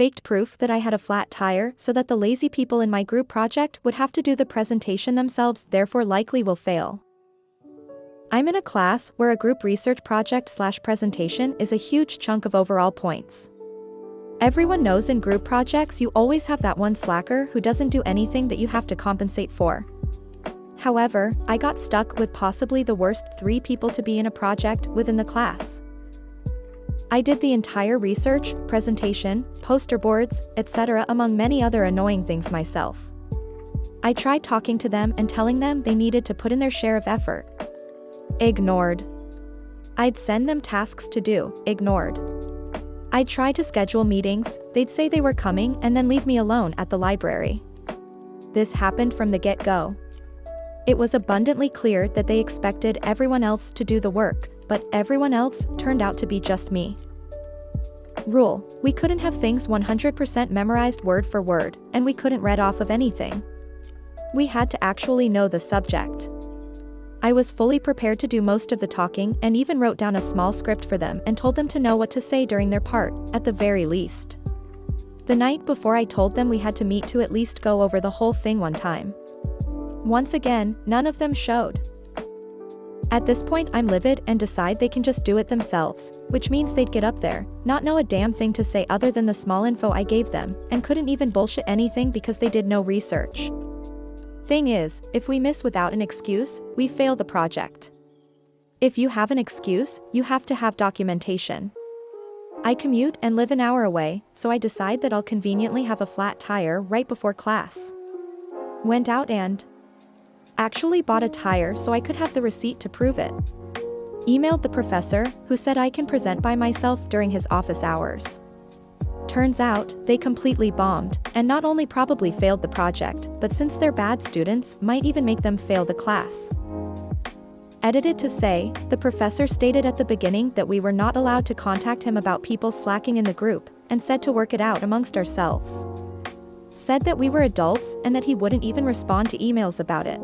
faked proof that I had a flat tire so that the lazy people in my group project would have to do the presentation themselves, therefore likely will fail. I'm in a class where a group research project/presentation is a huge chunk of overall points. Everyone knows in group projects you always have that one slacker who doesn't do anything that you have to compensate for. However, I got stuck with possibly the worst 3 people to be in a project within the class. I did the entire research, presentation, poster boards, etc. among many other annoying things myself. I tried talking to them and telling them they needed to put in their share of effort. Ignored. I'd send them tasks to do, ignored. I'd try to schedule meetings, they'd say they were coming and then leave me alone at the library. This happened from the get-go. It was abundantly clear that they expected everyone else to do the work, but everyone else turned out to be just me. Rule: we couldn't have things 100% memorized word for word, and we couldn't read off of anything. We had to actually know the subject. I was fully prepared to do most of the talking and even wrote down a small script for them and told them to know what to say during their part, at the very least. The night before I told them we had to meet to at least go over the whole thing one time. Once again, none of them showed. At this point I'm livid and decide they can just do it themselves, which means they'd get up there, not know a damn thing to say other than the small info I gave them, and couldn't even bullshit anything because they did no research. Thing is, if we miss without an excuse, we fail the project. If you have an excuse, you have to have documentation. I commute and live an hour away, so I decide that I'll conveniently have a flat tire right before class. Went out and actually bought a tire so I could have the receipt to prove it. Emailed the professor, who said I can present by myself during his office hours. Turns out, they completely bombed, and not only probably failed the project, but since they're bad students, might even make them fail the class. Edited to say, the professor stated at the beginning that we were not allowed to contact him about people slacking in the group, and said to work it out amongst ourselves. Said that we were adults and that he wouldn't even respond to emails about it.